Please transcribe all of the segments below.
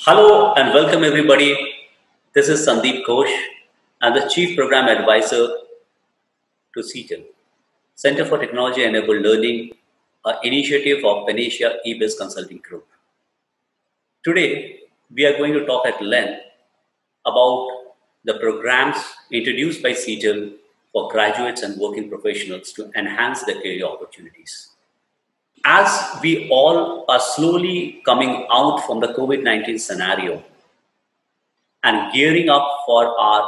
Hello and welcome everybody. This is Sandeep Ghosh. I'm the Chief Program Advisor to CTEL, Center for Technology Enabled Learning, an initiative of Panacea eBiz Consulting Group. Today, we are going to talk at length about the programs introduced by CTEL for graduates and working professionals to enhance their career opportunities. As we all are slowly coming out from the COVID-19 scenario and gearing up for our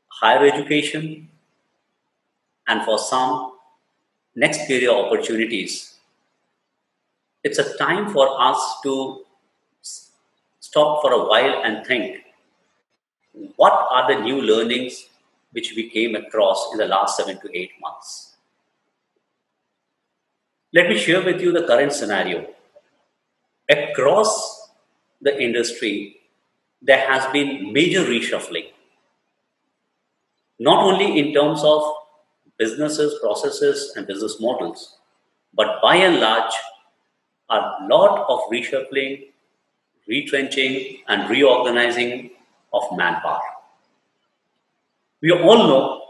higher education and for some next career opportunities, it's a time for us to stop for a while and think what are the new learnings which we came across in the last 7 to 8 months. Let me share with you the current scenario. Across the industry, there has been major reshuffling, not only in terms of businesses, processes, and business models, but by and large, a lot of reshuffling, retrenching, and reorganizing of manpower. We all know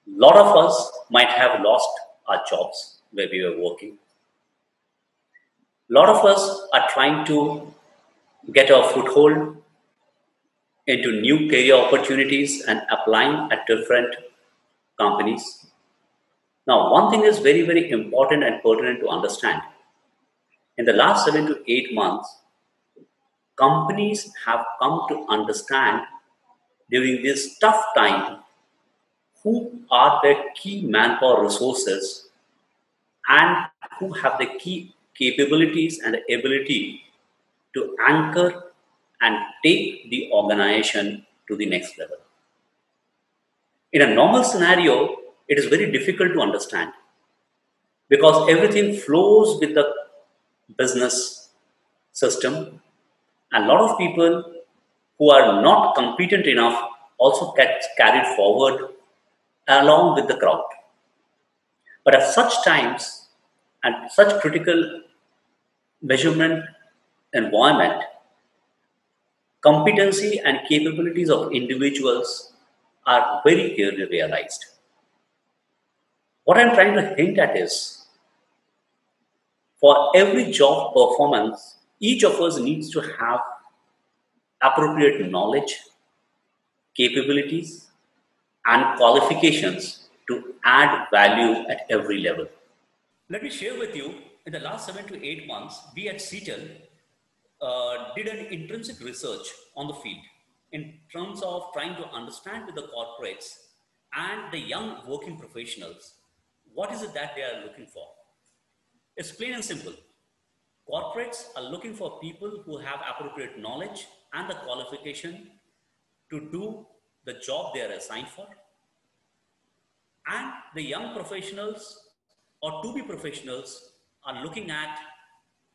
a lot of us might have lost our jobs where we were working. A lot of us are trying to get a foothold into new career opportunities and applying at different companies. Now, one thing is very, very important and pertinent to understand. In the last 7 to 8 months, companies have come to understand during this tough time who are their key manpower resources and who have the key capabilities and the ability to anchor and take the organization to the next level. In a normal scenario, it is very difficult to understand because everything flows with the business system, and a lot of people who are not competent enough also get carried forward along with the crowd. But at such times and such critical measurement environment, competency and capabilities of individuals are very clearly realized. What I'm trying to hint at is, for every job performance, each of us needs to have appropriate knowledge, capabilities, and qualifications to add value at every level. Let me share with you, in the last 7 to 8 months, we at CTEL did an intrinsic research on the field in terms of trying to understand with the corporates and the young working professionals what is it that they are looking for. It's plain and simple. Corporates are looking for people who have appropriate knowledge and the qualification to do the job they are assigned for. And the young professionals or to be professionals are looking at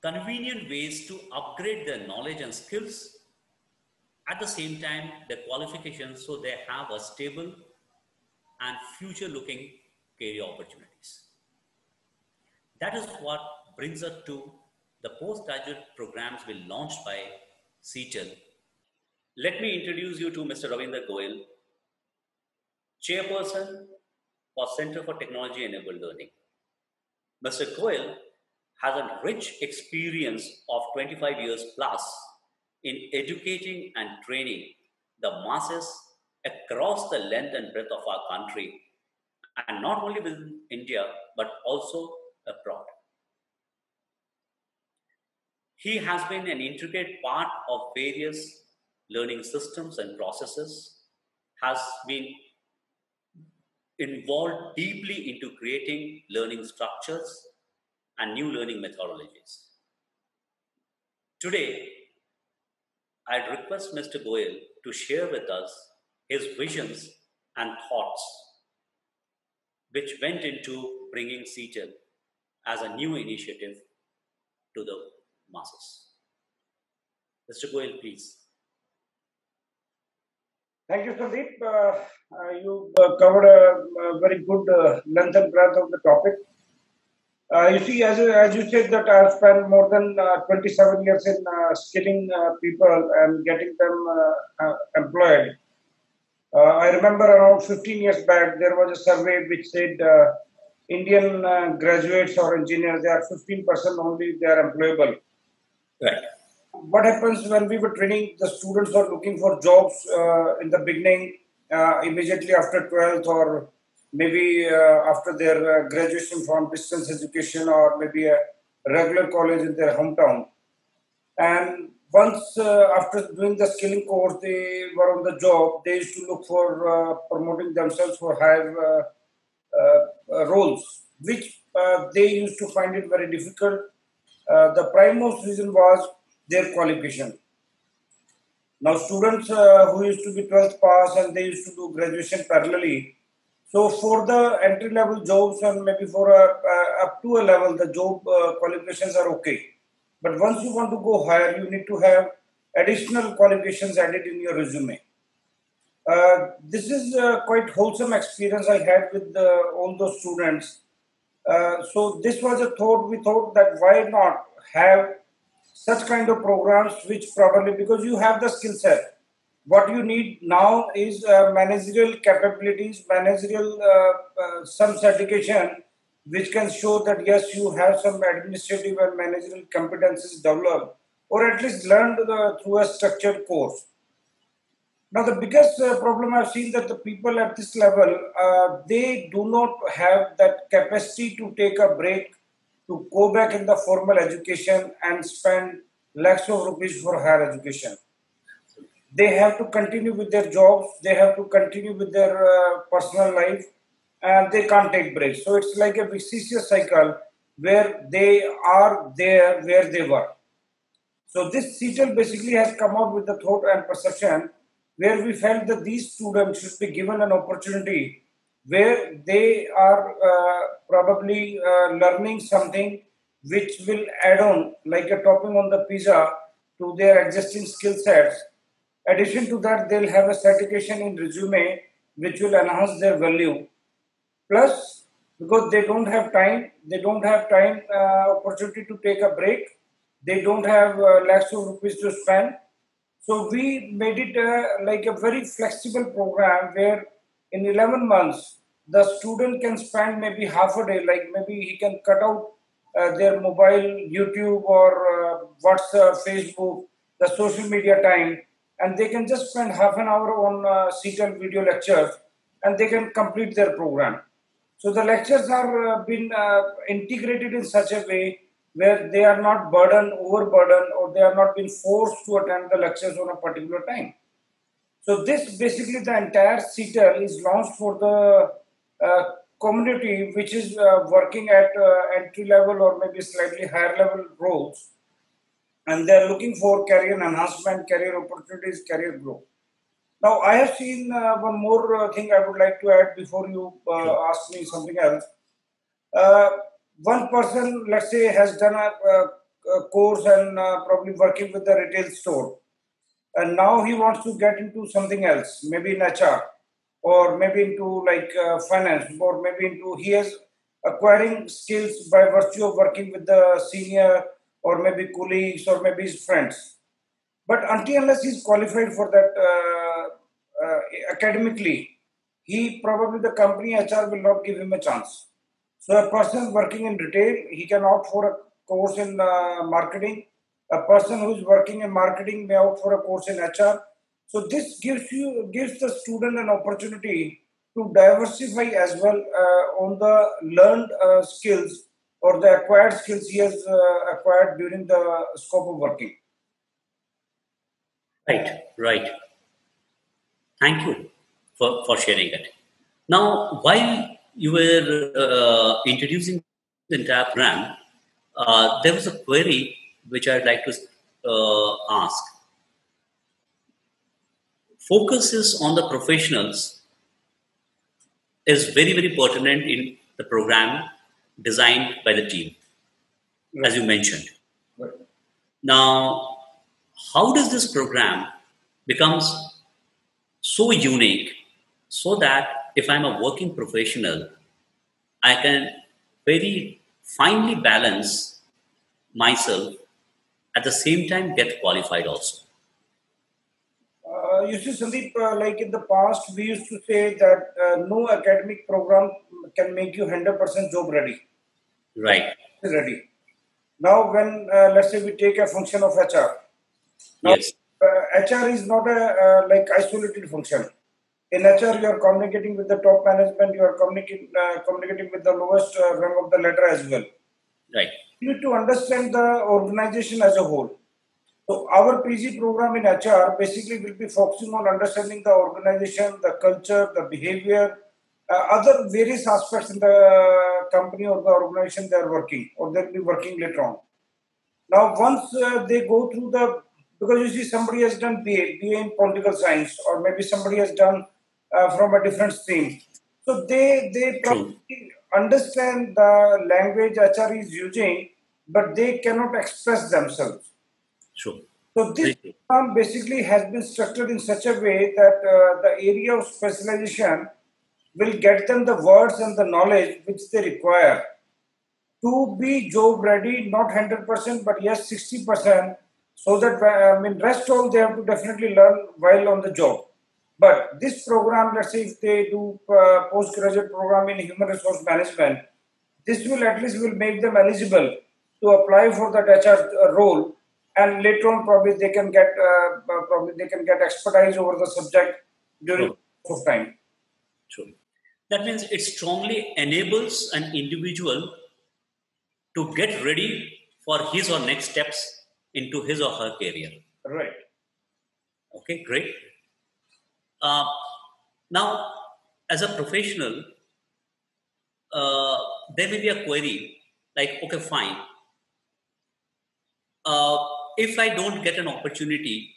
convenient ways to upgrade their knowledge and skills, at the same time their qualifications, so they have a stable and future looking career opportunities. That is what brings us to the postgraduate programs we launched by CTEL. Let me introduce you to Mr. Ravinder Goyal, Chairperson for Center for Technology Enabled Learning. Mr. Goyal has a rich experience of 25 years plus in educating and training the masses across the length and breadth of our country, and not only within India, but also abroad. He has been an intricate part of various learning systems and processes, has been involved deeply into creating learning structures and new learning methodologies. Today, I'd request Mr. Goyal to share with us his visions and thoughts which went into bringing CTEL as a new initiative to the masses. Mr. Goyal, please. Thank you, Sandeep. You covered a very good length and breadth of the topic. You see, as you said that I've spent more than 27 years in skilling people and getting them employed. I remember around 15 years back, there was a survey which said Indian graduates or engineers, they are 15% only they are employable. Right. What happens when we were training, the students were looking for jobs in the beginning, immediately after 12th or maybe after their graduation from distance education or maybe a regular college in their hometown. And once after doing the skilling course, they were on the job, they used to look for promoting themselves for higher roles, which they used to find it very difficult. The prime most reason was their qualification. Now, students who used to be 12th pass and they used to do graduation parallelly. So, for the entry level jobs and maybe for up to a level, the job qualifications are okay. But once you want to go higher, you need to have additional qualifications added in your resume. This is quite wholesome experience I had with all those students. So this was a thought. We thought that why not have such kind of programs which probably because you have the skill set. What you need now is managerial capabilities, managerial some certification which can show that yes, you have some administrative and managerial competencies developed, or at least learned through a structured course. Now, the biggest problem I've seen that the people at this level, they do not have that capacity to take a break, to go back in the formal education and spend lakhs of rupees for higher education. They have to continue with their jobs, they have to continue with their personal life, and they can't take breaks. So it's like a vicious cycle where they are there where they were. So this CTEL basically has come up with the thought and perception where we felt that these students should be given an opportunity where they are probably learning something which will add on like a topping on the pizza to their existing skill sets. Addition to that, they'll have a certification in resume which will enhance their value. Plus, because they don't have time opportunity to take a break. They don't have lakhs of rupees to spend. So we made it like a very flexible program where in 11 months the student can spend maybe half a day, like maybe he can cut out their mobile, YouTube or WhatsApp, Facebook, the social media time, and they can just spend half an hour on CTEL video lectures and they can complete their program. So the lectures are been integrated in such a way where they are not burdened, overburdened, or they are not being forced to attend the lectures on a particular time. So this basically the entire CTEL is launched for the community which is working at entry level or maybe slightly higher level roles, and they are looking for career enhancement, career opportunities, career growth. Now, I have seen one more thing I would like to add before you Sure. ask me something else. Uh, One person, let's say, has done a course and probably working with the retail store, and now he wants to get into something else, maybe in HR, or maybe into like finance, or maybe into he is acquiring skills by virtue of working with the senior, or maybe colleagues, or maybe his friends. But until unless he's qualified for that academically, he probably the company HR will not give him a chance. So a person working in retail, he can opt for a course in marketing. A person who is working in marketing may opt for a course in HR. So this gives the student an opportunity to diversify as well on the learned skills or the acquired skills he has acquired during the scope of working. Right. Right. Thank you for sharing it. Now, while you were introducing the entire program, there was a query which I'd like to ask. Focuses on the professionals is very, very pertinent in the program designed by the team, as Right. you mentioned. Right. Now, how does this program becomes so unique so that if I'm a working professional, I can very finely balance myself, at the same time get qualified also. You see, Sandeep, like in the past, we used to say that no academic program can make you 100% job ready. Right. Ready. Now, when let's say we take a function of HR. Now, Yes. HR is not a like isolated function. In HR, you are communicating with the top management. You are communicating with the lowest rung of the ladder as well. Right. You need to understand the organization as a whole. So our PG program in HR basically will be focusing on understanding the organization, the culture, the behavior, other various aspects in the company or the organization they are working or they'll be working later on. Now, once they go through the, because you see somebody has done BA in political science, or maybe somebody has done from a different stream. So they True. probably understand the language HR is using, but they cannot express themselves. True. So this Very true. program basically has been structured in such a way that the area of specialization will get them the words and the knowledge which they require to be job ready, not 100%, but yes, 60%, so that I mean, rest all they have to definitely learn while on the job. But this program, let's say if they do postgraduate program in human resource management, this will at least will make them eligible to apply for that HR role, and later on probably they can get expertise over the subject during True. the course of time. True. That means it strongly enables an individual to get ready for his or next steps into his or her career. Right. Okay, great. Uh, Now, as a professional, uh, there may be a query like, okay, fine. Uh, if I don't get an opportunity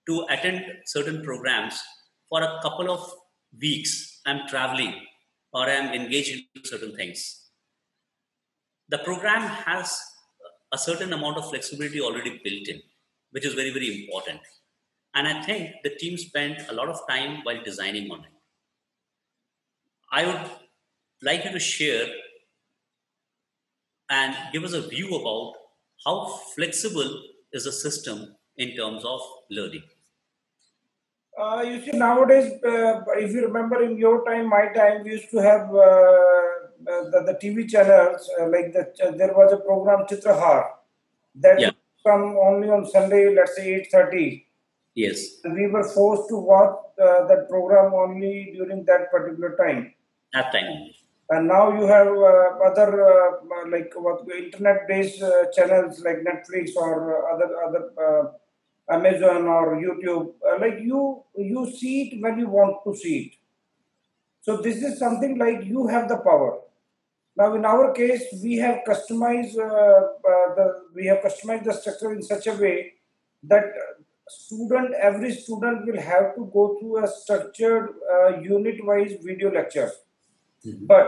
to attend certain programs for a couple of weeks, I'm traveling or I'm engaged in certain things. The program has a certain amount of flexibility already built in, which is very, very important. And I think the team spent a lot of time while designing on it. I would like you to share and give us a view about how flexible is the system in terms of learning. You see, nowadays, if you remember in your time, my time, we used to have the TV channels, there was a program Chitrahar that Yeah, would come only on Sunday, let's say 8:30. yes, And we were forced to watch that program only during that particular time. that time only. And now you have other like what internet-based channels like Netflix or other Amazon or YouTube. Like you see it when you want to see it. So this is something like you have the power. Now in our case, we have customized the structure in such a way that every student will have to go through a structured unit-wise video lecture. But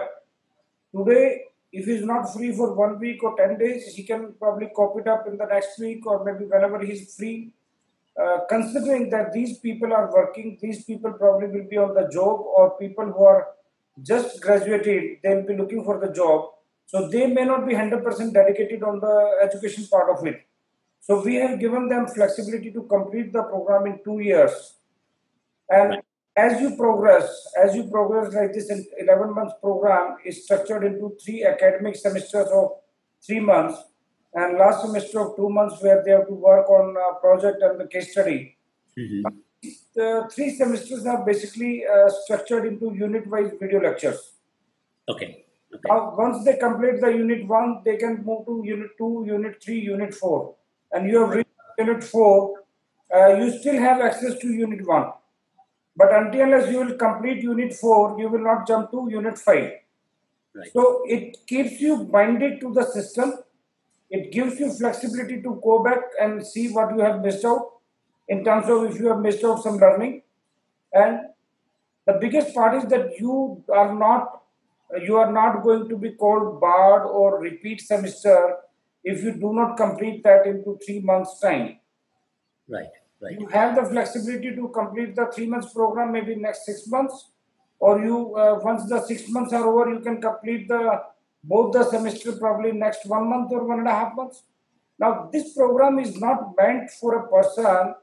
today, if he's not free for 1 week or 10 days, he can probably copy it up in the next week or maybe whenever he's free. Considering that these people are working, these people probably will be on the job, or people who are just graduated, they'll be looking for the job. So they may not be 100% dedicated on the education part of it. So we have given them flexibility to complete the program in 2 years. Right. And as you progress like this, 11 months program is structured into 3 academic semesters of 3 months, and last semester of 2 months where they have to work on a project and the case study. Mhm. The 3 semesters are basically structured into unit-wise video lectures. Okay, okay, Now, once they complete the unit one, they can move to unit two, unit three, unit four, and you have right, reached unit four. You still have access to unit one. But until unless you will complete unit 4, you will not jump to unit 5. right, So it keeps you binded to the system. It gives you flexibility to go back and see what you have missed out in terms of if you have missed out some learning. And the biggest part is that you are not going to be called barred or repeat semester if you do not complete that into 3 months time. right, right, You have the flexibility to complete the 3 months program maybe next 6 months, or you once the 6 months are over, you can complete the both the semester probably next 1 month or 1.5 months. Now, this program is not meant for a person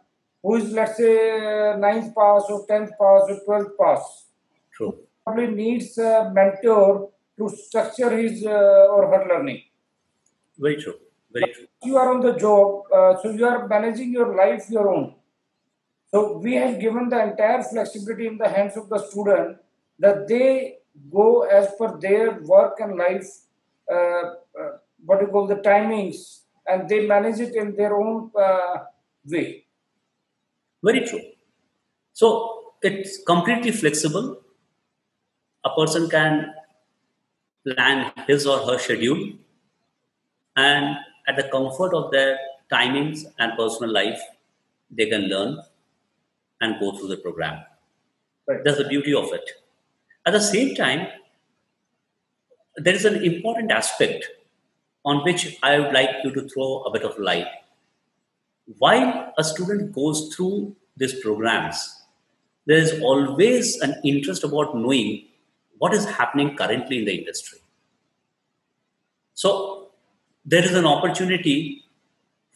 who is, let's say, ninth pass or 10th pass or 12th pass. True. Probably needs a mentor to structure his or her learning. Very true. Very true. You are on the job, so you are managing your life your own. So we have given the entire flexibility in the hands of the student that they go as per their work and life, what you call the timings, and they manage it in their own way. Very true. So it's completely flexible. A person can plan his or her schedule, and at the comfort of their timings and personal life, they can learn and go through the program. Right. That's the beauty of it. At the same time, there is an important aspect on which I would like you to throw a bit of light. While a student goes through these programs, there is always an interest about knowing what is happening currently in the industry. So there is an opportunity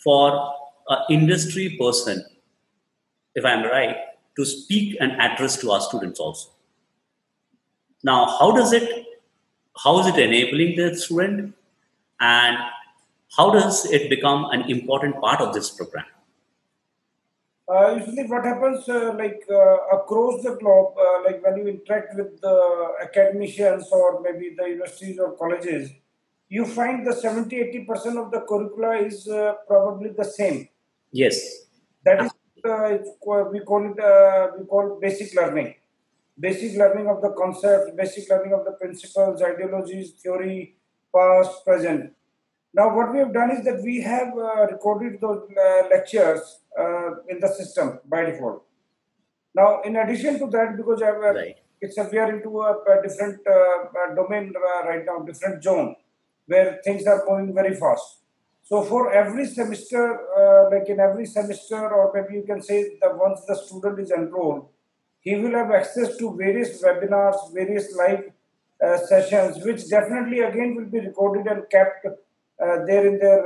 for an industry person, if I'm right, to speak and address to our students also. Now, how is it enabling the student, and how does it become an important part of this program? Usually, what happens, across the globe, like when you interact with the academicians or maybe the universities or colleges, you find the 70-80% of the curricula is probably the same. Yes. That is, we call basic learning. Basic learning of the concepts, basic learning of the principles, ideologies, theory, past, present. Now, what we have done is that we have recorded those lectures in the system by default. Now, in addition to that, because Right. we are into a different domain right now, different zone, where things are moving very fast. So, for every semester, like in every semester, or maybe you can say that once the student is enrolled, he will have access to various webinars, various live sessions, which definitely again will be recorded and kept there in their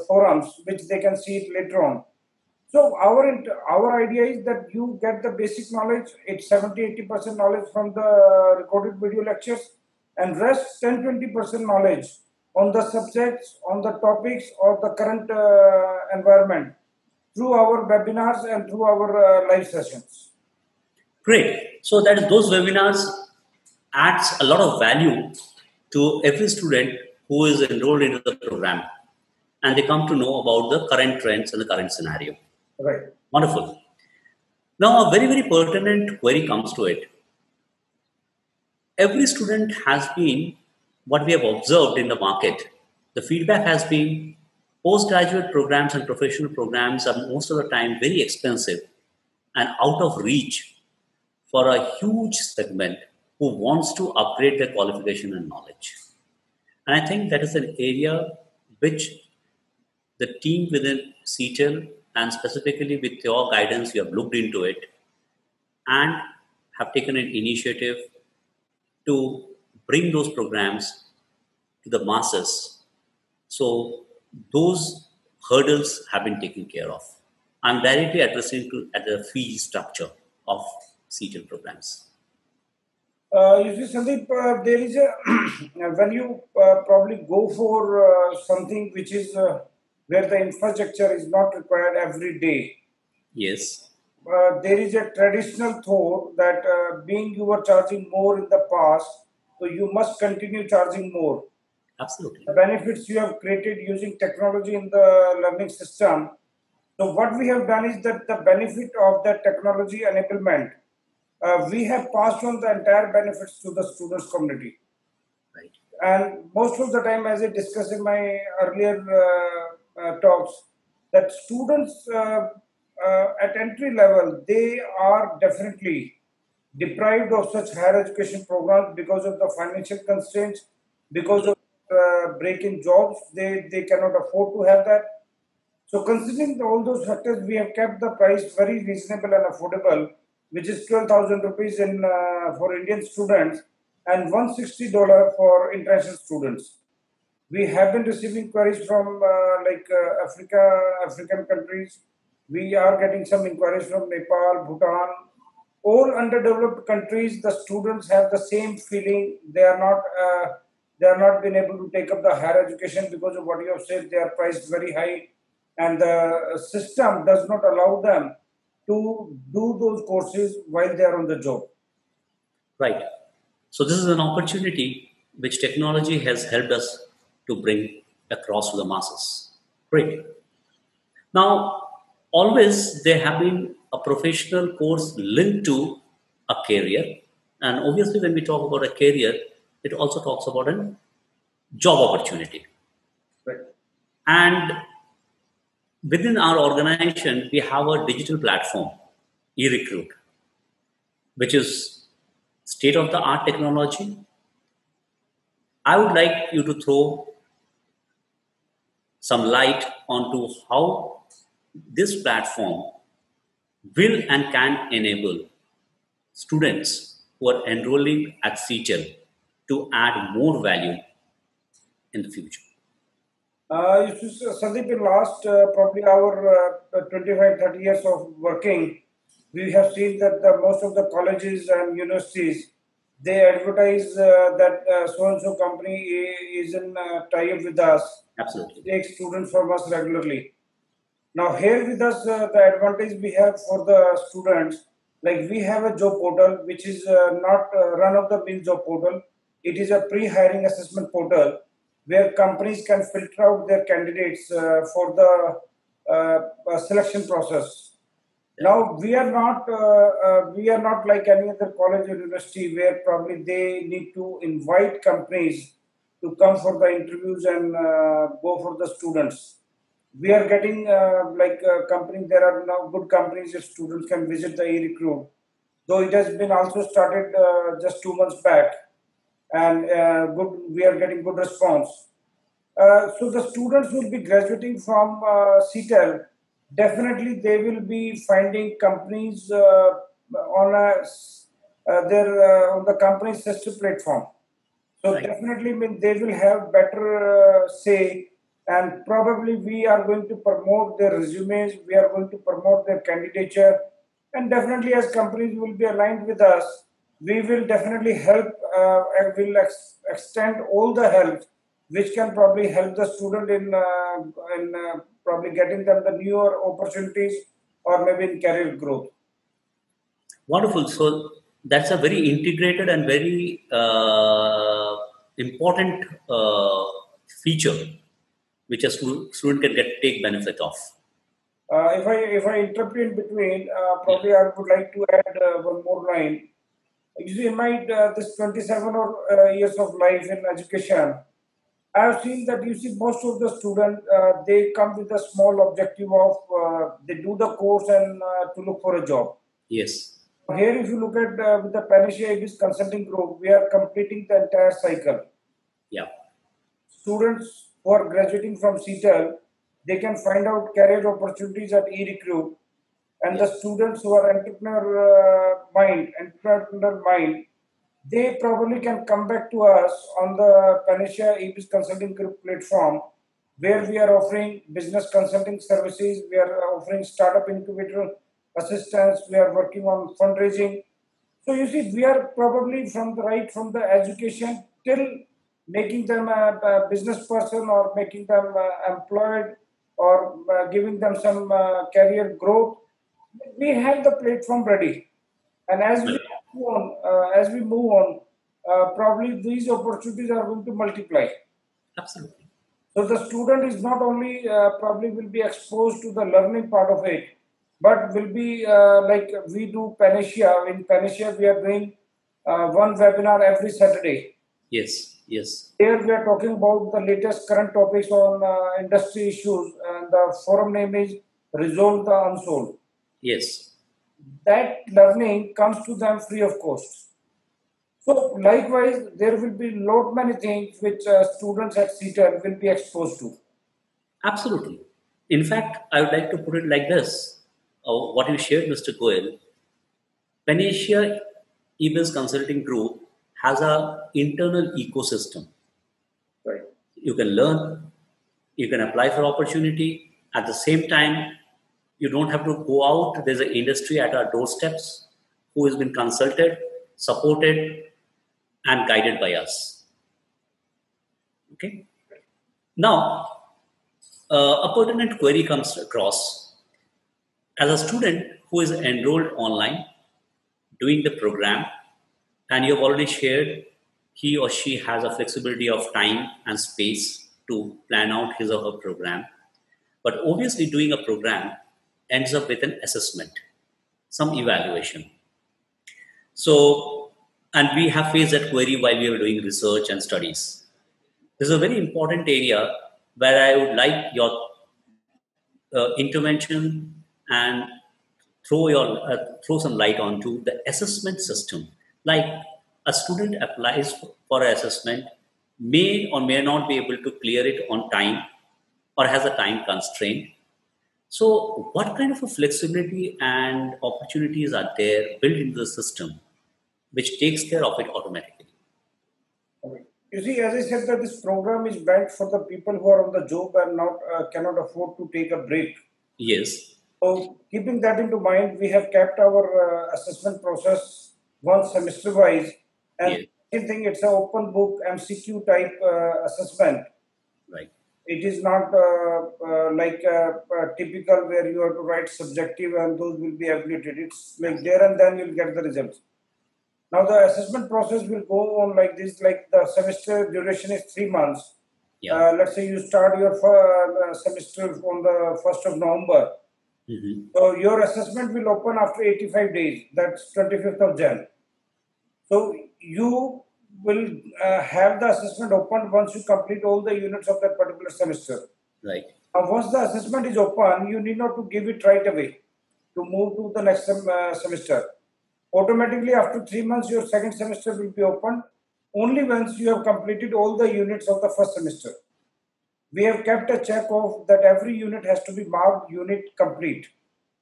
forums, which they can see it later on. So our idea is that you get the basic knowledge. It's 70-80% knowledge from the recorded video lectures, and rest 10-20% knowledge on the subjects, on the topics, or the current environment through our webinars and through our live sessions. Great. So that those webinars adds a lot of value to every student who is enrolled into the program, and they come to know about the current trends and the current scenario. Right. Wonderful. Now, a very, very pertinent query comes to it. Every student has been, what we have observed in the market, the feedback has been postgraduate programs and professional programs are most of the time very expensive and out of reach for a huge segment who wants to upgrade their qualification and knowledge. And I think that is an area which the team within CTEL and specifically with your guidance, you have looked into it and have taken an initiative to bring those programs to the masses. So those hurdles have been taken care of. I'm directly addressing to at the fee structure of CTEL programs. You see, Sandeep, there is a when you probably go for something which is where the infrastructure is not required every day. Yes, There is a traditional thought that being you were charging more in the past, so you must continue charging more. absolutely. The benefits you have created using technology in the learning system. So what we have done is that the benefit of that technology enablement, we have passed on the entire benefits to the students community. Right. And most of the time, as I discussed in my earlier talks, that students at entry level, they are definitely deprived of such higher education programs because of the financial constraints, because of break in jobs, they cannot afford to have that. So considering all those factors, we have kept the price very reasonable and affordable, which is 12,000 rupees in for Indian students. and $160 for international students. We have been receiving queries from African countries. We are getting some inquiries from Nepal, Bhutan, all underdeveloped countries. The students have the same feeling. They are not been able to take up the higher education because of what you have said. They are priced very high, and the system does not allow them to do those courses while they are on the job. Right. So this is an opportunity which technology has helped us to bring across to the masses. Great. Now, always there have been a professional course linked to a career. And obviously, when we talk about a career, it also talks about a job opportunity. Right. And within our organization, we have a digital platform, Erekrut, which is state of the art technology. I would like you to throw some light onto how this platform will and can enable students who are enrolling at CTEL to add more value in the future. Sandeep, in last probably our 25, 30 years of working, we have seen that most of the colleges and universities, they advertise that so-and-so company is in tie-up with us, Absolutely. takes students from us regularly. Now, here with us, the advantage we have for the students, like we have a job portal, which is not run-of-the-mill job portal. It is a pre-hiring assessment portal where companies can filter out their candidates for the selection process. Now we are not like any other college or university where probably they need to invite companies to come for the interviews and go for the students. We are getting company. There are now good companies if students can visit the e-recruit. Though it has been also started just 2 months back, and good we are getting good response. So the students will be graduating from CTEL. Definitely, they will be finding companies on on the company's sister platform. So Right. definitely, I mean, they will have better say, and probably we are going to promote their resumes. We are going to promote their candidature, and definitely, as companies will be aligned with us, we will definitely help and will extend all the help which can probably help the student in probably getting them the newer opportunities or maybe in career growth. Wonderful. So that's a very integrated and very important feature which a student can take benefit of. If I interrupt you in between, Yeah. probably I would like to add one more line. You see, in my this 27 or years of life in education, I have seen that you see most of the students they come with a small objective of they do the course and to look for a job. Yes. Here, if you look at with the Panacea eBiz consulting group, we are completing the entire cycle. Yeah. Students who are graduating from CTEL, they can find out career opportunities at eRecruit, and the Yeah. students who are entrepreneur mind, they probably can come back to us on the Panacea eBiz Consulting Group platform, where we are offering business consulting services, we are offering startup incubator assistance, we are working on fundraising. So you see, we are probably from the right from the education till making them a business person or making them employed or giving them some career growth. We have the platform ready, and Well, as we move on, probably these opportunities are going to multiply. absolutely. So the student is not only probably will be exposed to the learning part of it, but will be like we do Panacea. In Panacea, we are doing one webinar every Saturday. Yes. Yes. Here we are talking about the latest current topics on industry issues, and the forum name is Resolve the Unsolved. Yes. That learning comes to them free of cost. So likewise, there will be lot many things which students at CTEL will be exposed to. Absolutely. In fact, I would like to put it like this. What you shared, Mr. Goel, Panacea eBiz Consulting Group has a internal ecosystem. Right. You can learn, you can apply for opportunity. At the same time, you don't have to go out. There's an industry at our doorsteps who has been consulted, supported, and guided by us. Okay. Now, a pertinent query comes across. As a student who is enrolled online doing the program, and you have already shared he or she has a flexibility of time and space to plan out his or her program. But obviously, doing a program ends up with an assessment, some evaluation. So, and we have faced that query while we were doing research and studies. This is a very important area where I would like your intervention and throw some light onto the assessment system. Like a student applies for an assessment, may or may not be able to clear it on time or has a time constraint. So, what kind of a flexibility and opportunities are there built into the system which takes care of it automatically? Okay. You see, as I said, that this program is meant for the people who are on the job and not cannot afford to take a break. Yes, So, keeping that into mind, we have kept our assessment process one semester wise. And yes, second thing, it's an open book MCQ type assessment. right, It is not like typical where you have to write subjective and those will be evaluated. It's like there and then you'll get the results. Now the assessment process will go on like this. Like the semester duration is 3 months. yeah, Let's say you start your semester on the 1st of November. hmm, So your assessment will open after 85 days. That's 25th of Jan. So you will have the assessment open once you complete all the units of that particular semester. right, Now, once the assessment is open, you need not to give it right away to move to the next semester. Automatically, after 3 months, your second semester will be opened only once you have completed all the units of the first semester. We have kept a check of that every unit has to be marked unit complete,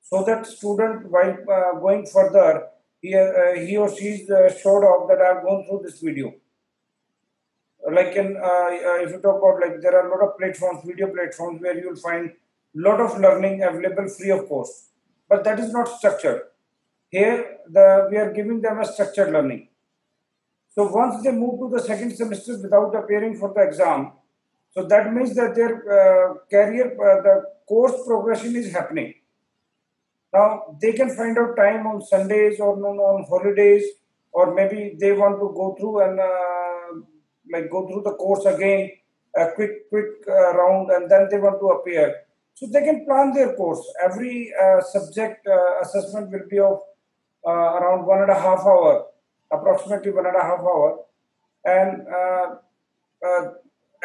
so that student while going further, he or she is showed off that I have gone through this video. Like in if you talk about, like, there are a lot of platforms, video platforms, where you will find lot of learning available free of cost, but that is not structured. Here we are giving them a structured learning. So once they move to the second semester without appearing for the exam, so that means that their career, the course progression is happening. Now they can find out time on Sundays or on holidays, or maybe they want to go through and like go through the course again, a quick round, and then they want to appear. So they can plan their course. Every subject assessment will be of around 1.5 hour, approximately 1.5 hour, and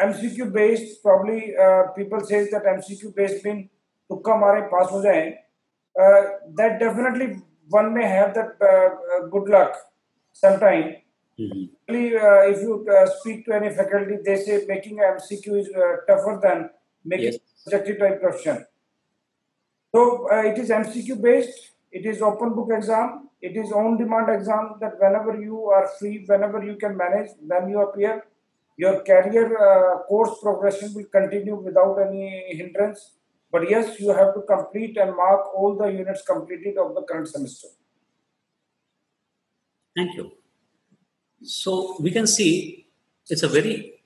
MCQ based. Probably people say that MCQ based mean तुक्का मारे pass हो जाए. That definitely one may have that good luck sometime. hmm, If you speak to any faculty, they say making a MCQ is tougher than making yes, subjective type question. So it is MCQ based. It is open book exam. It is on demand exam, that whenever you are free, whenever you can manage, then you appear. Your career course progression will continue without any hindrance. But yes, you have to complete and mark all the units completed of the current semester. thank you. So we can see it's a very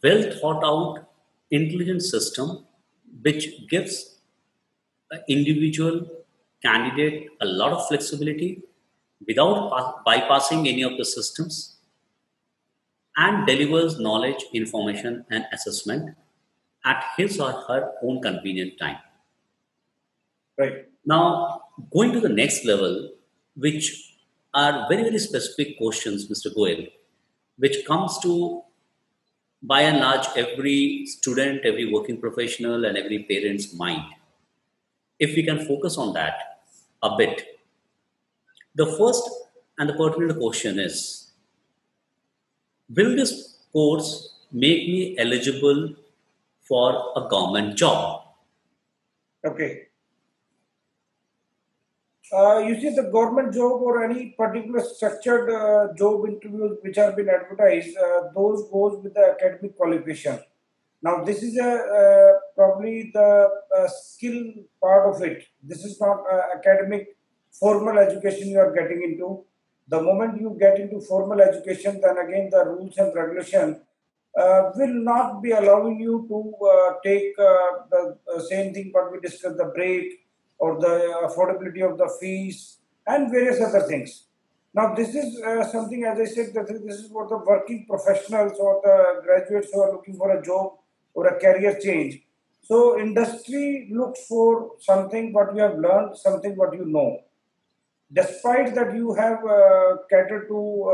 well thought out, intelligent system which gives an individual candidate a lot of flexibility without bypassing any of the systems and delivers knowledge, information, and assessment at his or her own convenient time. Right. Now, going to the next level, which are very, very specific questions, Mr. Goel, which comes to by and large every student, every working professional, and every parent's mind. If we can focus on that a bit, the first and the pertinent question is, will this course make me eligible for a government job? Okay. You see, the government job or any particular structured job interviews which have been advertised, those goes with the academic qualification. Now, this is probably the skill part of it. This is not academic formal education you are getting into. The moment you get into formal education, then again the rules and regulation will not be allowing you to take the same thing what we discussed, the break or the affordability of the fees and various other things. Now, this is something, as I said, that this is for the working professionals or the graduates who are looking for a job or a career change. So, industry looks for something what you have learned, something what you know. Despite that, you have catered to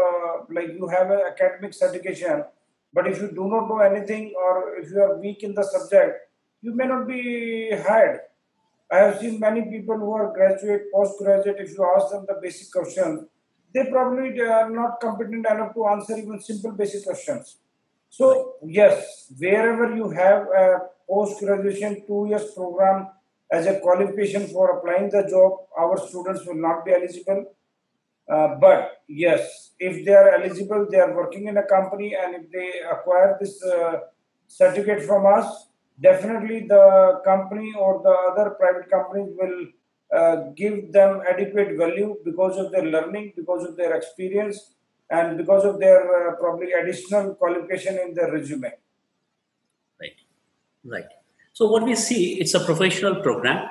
like you have an academic certification, but if you do not know anything or if you are weak in the subject, you may not be hired. I have seen many people who are graduate, postgraduate. If you ask them the basic questions, they probably are not competent enough to answer even simple basic questions. Right. So yes, wherever you have a post-graduation 2 years program as a qualification for applying the job, our students will not be eligible. But yes, if they are eligible, they are working in a company, and if they acquire this certificate from us, definitely the company or the other private companies will give them adequate value because of their learning, because of their experience, and because of their probably additional qualification in their resume. Right. Right. So what we see, it's a professional program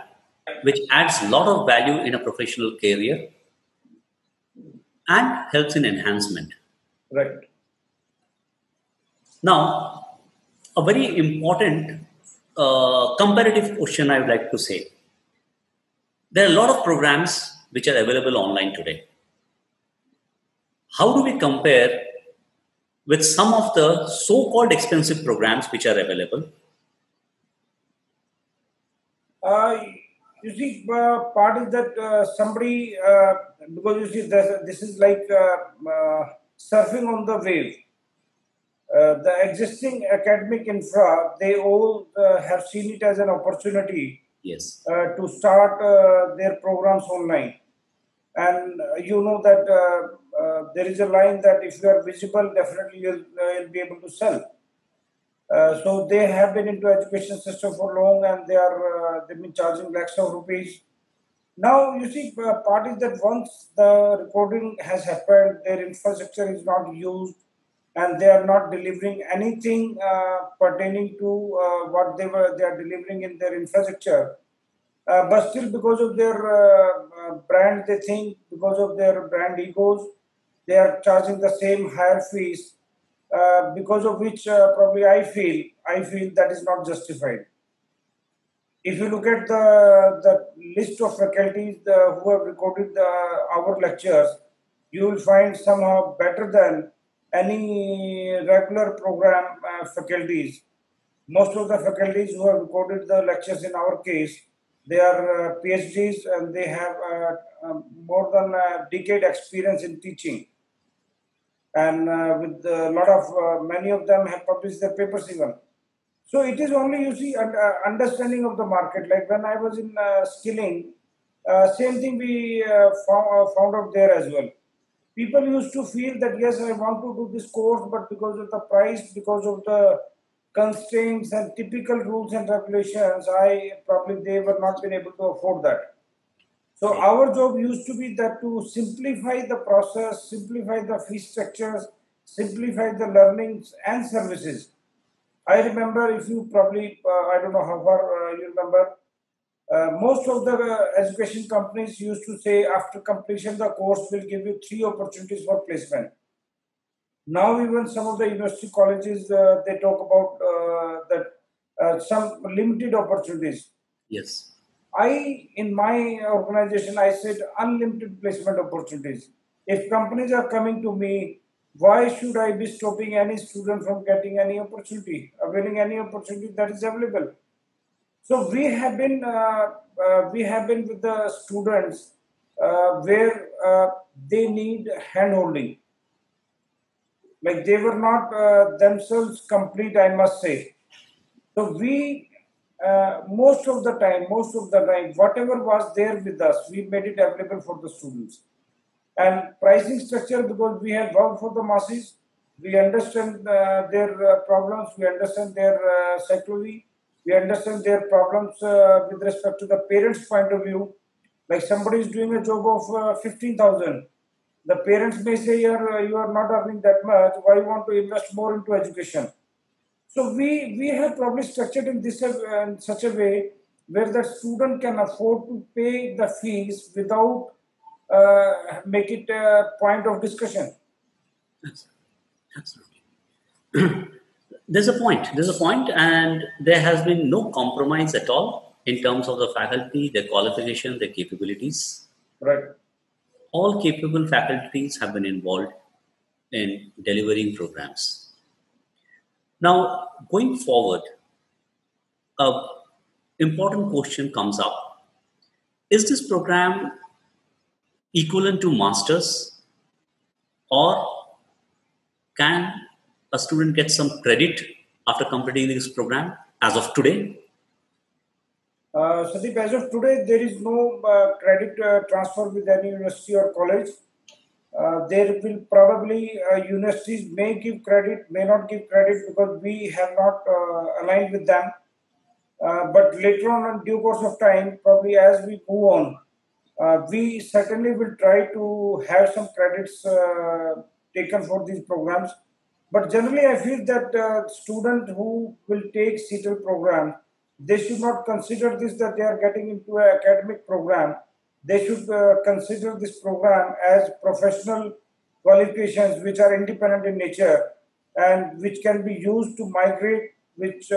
which adds a lot of value in a professional career and helps in enhancement. Right. Now, a very important comparative question I would like to say. There are a lot of programs which are available online today. How do we compare with some of the so-called expensive programs which are available? Uh, you see, part is that somebody, because you see, this is like surfing on the wave. The existing academic infra, they all have seen it as an opportunity Yes. to start their programs online. And you know that there is a line that if you are visible, definitely you'll be able to sell. So they have been into education system for long, and they've been charging lakhs of rupees. Now you see, part is that once the recording has happened, their infrastructure is not used, and they are not delivering anything pertaining to they are delivering in their infrastructure. But still, because of their brand, they think because of their brand egos, they are charging the same higher fees. Because of which, probably I feel that is not justified. If you look at the list of faculties who have recorded our lectures, you will find somehow better than any regular program faculties. Most of the faculties who have recorded the lectures in our case, they are PhDs, and they have more than a decade experience in teaching. And with a lot of many of them have published their papers even. So it is only, you see, understanding of the market. Like when I was in skilling, same thing we found out there as well. People used to feel that yes, I want to do this course, but because of the price, because of the constraints and typical rules and regulations, I probably they were not been able to afford that. So Right. our job used to be that to simplify the process, simplify the fee structures, simplify the learnings and services. I remember, if you probably, I don't know how far you remember, most of the education companies used to say after completion the course will give you three opportunities for placement. Now even some of the university colleges they talk about that some limited opportunities. Yes. In my organization, I said unlimited placement opportunities. If companies are coming to me, why should I be stopping any student from getting any opportunity, availing any opportunity that is available? So we have been with the students where they need handholding. Like they were not themselves complete, I must say. So we most of the time, whatever was there with us, we made it available for the students. And pricing structure, because we have worked for the masses, we understand their problems, we understand their psychology, we understand their problems with respect to the parents' point of view. Like somebody is doing a job of 15,000. The parents may say, you are not earning that much, why you want to invest more into education? So we have probably structured in this in such a way where the student can afford to pay the fees without make it a point of discussion. Absolutely. There's a point, and there has been no compromise at all in terms of the faculty, their qualification, their capabilities. Right. All capable faculties have been involved in delivering programs. Now, going forward, a important question comes up. Is this program equivalent to masters, or can a student get some credit after completing this program as of today? Sandeep, as of today, there is no credit transfer with any university or college. There will probably universities may give credit, may not give credit because we have not aligned with them. But later on, in due course of time, probably as we move on, we certainly will try to have some credits taken for these programs. But generally, I feel that student who will take CTEL program, they should not consider this that they are getting into an academic program. They should consider this program as professional qualifications which are independent in nature and which can be used to migrate, which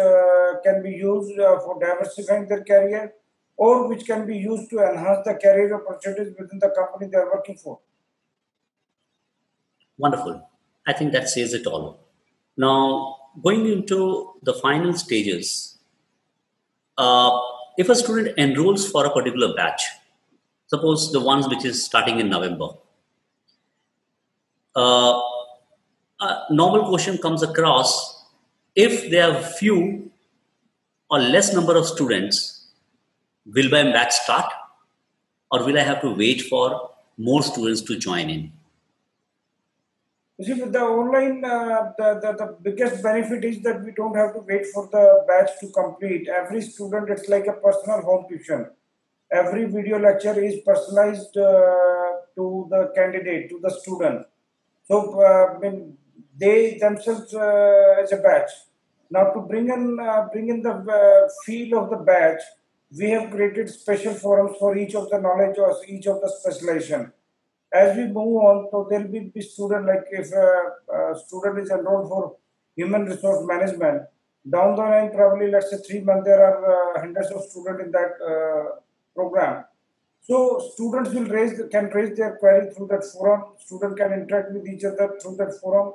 can be used for diversifying their career, or which can be used to enhance the career opportunities within the company they are working for. Wonderful. I think that says it all. Now, going into the final stages, uh, if a student enrolls for a particular batch, suppose the ones which is starting in November, uh, a normal question comes across: if there are few or less number of students, will my batch start, or will I have to wait for more students to join in? You see, with the online, the biggest benefit is that we don't have to wait for the batch to complete. Every student, it's like a personal home tuition. Every video lecture is personalized to the candidate, to the student. So, I mean, they themselves as a batch. Now, to bring in the feel of the batch, we have created special forums for each of the knowledge or each of the specialization. As we move on, so there will be student like if a student is enrolled for human resource management, down the line probably let's say 3 months there are hundreds of students in that program. So students will can raise their query through that forum. Student can interact with each other through that forum.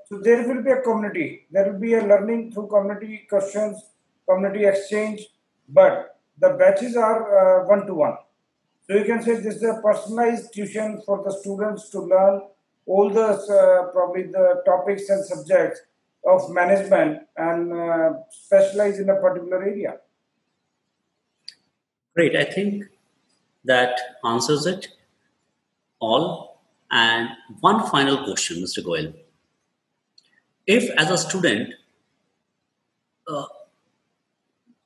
So there will be a community. There will be a learning through community questions, community exchange. But the batches are one to one. So you can say this is a personalized tuition for the students to learn all the probably the topics and subjects of management and specialize in a particular area. Great. I think that answers it all. And one final question, Mr. Goel. If, as a student,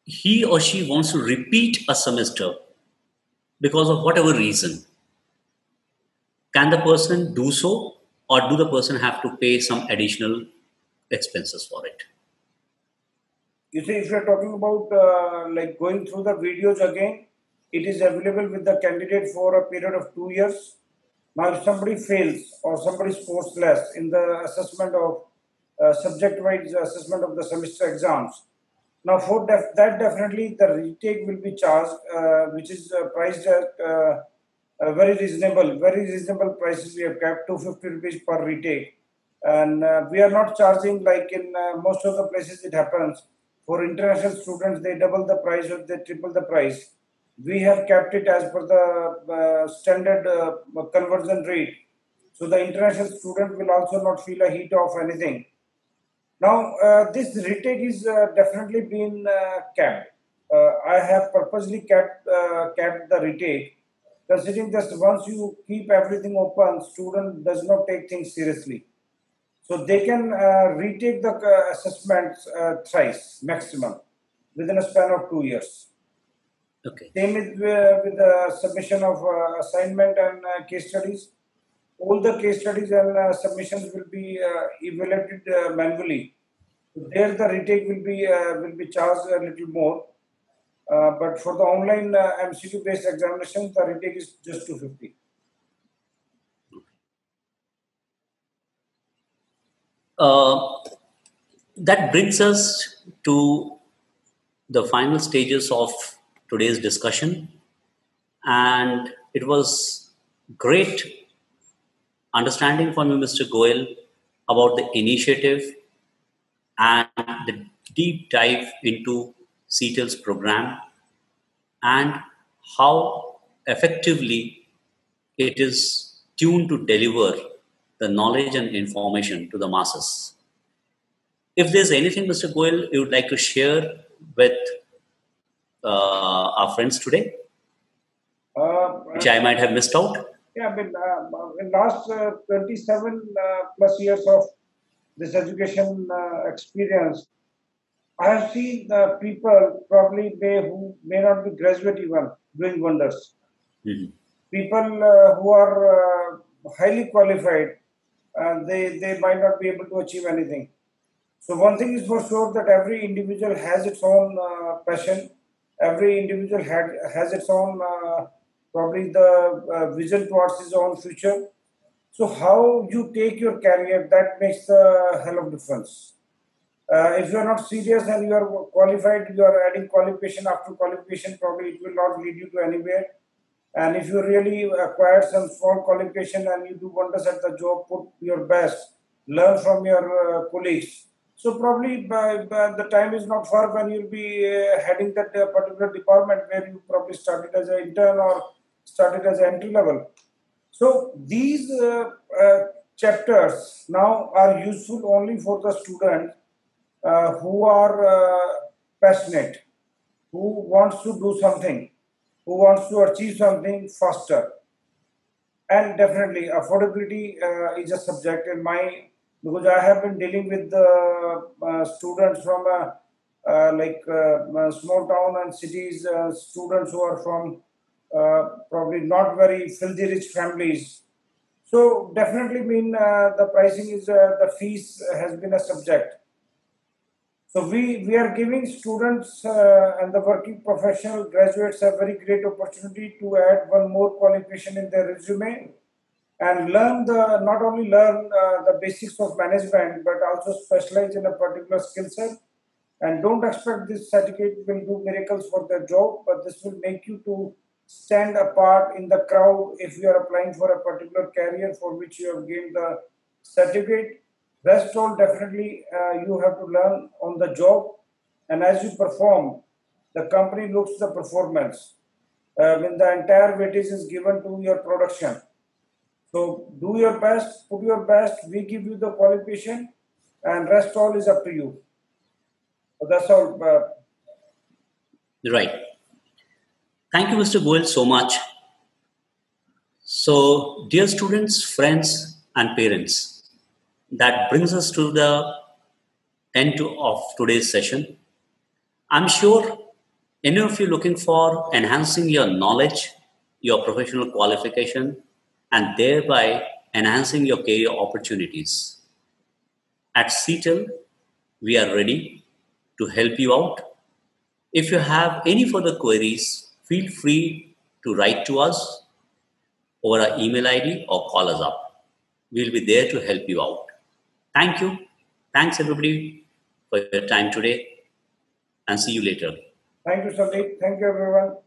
he or she wants to repeat a semester because of whatever reason, can the person do so, or do the person have to pay some additional expenses for it? You see, if you're talking about like going through the videos again, it is available with the candidate for a period of 2 years. Now, if somebody fails or somebody scores less in the assessment of subject-wise assessment of the semester exams, now for that definitely the retake will be charged, which is priced at very reasonable prices we have kept 250 rupees per retake. And we are not charging like in most of the places it happens. For international students, they double the price or they triple the price. We have kept it as per the standard conversion rate. So the international student will also not feel a heat of anything. Now, this retake is definitely been capped. I have purposely kept the retake, considering that once you keep everything open, student does not take things seriously. So they can retake the assessments thrice maximum within a span of 2 years. Okay. Same with the submission of assignment and case studies. All the case studies and submissions will be evaluated manually. So there, the retake will be charged a little more. But for the online MCQ based examination, the retake is just 250. That brings us to the final stages of today's discussion, and it was great understanding from you, Mr. Goel, about the initiative and the deep dive into CTEL's program and how effectively it is tuned to deliver the knowledge and information to the masses. If there's anything, Mr. Goel, you would like to share with our friends today, which I might have missed out? Yeah, I mean, in last 27 plus years of this education experience, I have seen people probably who may not be graduate even doing wonders. Mhm. People who are highly qualified, they might not be able to achieve anything. So one thing is for sure that every individual has its own passion. Every individual has its own probably the vision towards his own future. So how you take your career, that makes the hell of difference. If you are not serious and you are qualified, you are adding qualification after qualification, probably it will not lead you to anywhere. And if you really acquire some small qualification and you do wonders at the job, put your best, learn from your colleagues. So probably by the time is not far when you'll be heading that particular department where you probably started as an intern or started as an entry level. So these chapters now are useful only for the students who are passionate, who wants to do something, who wants to achieve something faster. And definitely affordability is a subject in my, because I have been dealing with the students from small town and cities, students who are from probably not very filthy rich families. So definitely mean the pricing is the fees has been a subject. So we are giving students and the working professional graduates a very great opportunity to add one more qualification in their resume and learn the not only learn the basics of management but also specialize in a particular skill set. And don't expect this certificate will do miracles for their job, but this will make you to stand apart in the crowd if you are applying for a particular career for which you have gained the certificate. Rest all definitely you have to learn on the job, and as you perform, the company looks the performance. When the entire weightage is given to your production, so do your best, put your best. We give you the qualification, and rest all is up to you. So that's all. Right. Thank you, Mr. Goel, so much. So, dear students, friends, and parents, that brings us to the of today's session. I'm sure any of you looking for enhancing your knowledge, your professional qualification, and thereby enhancing your career opportunities. At CTEL, we are ready to help you out. If you have any further queries, feel free to write to us over our email ID or call us up. We'll be there to help you out. Thank you. Thanks everybody for your time today, and see you later. Thank you, Sandeep. Thank you, everyone.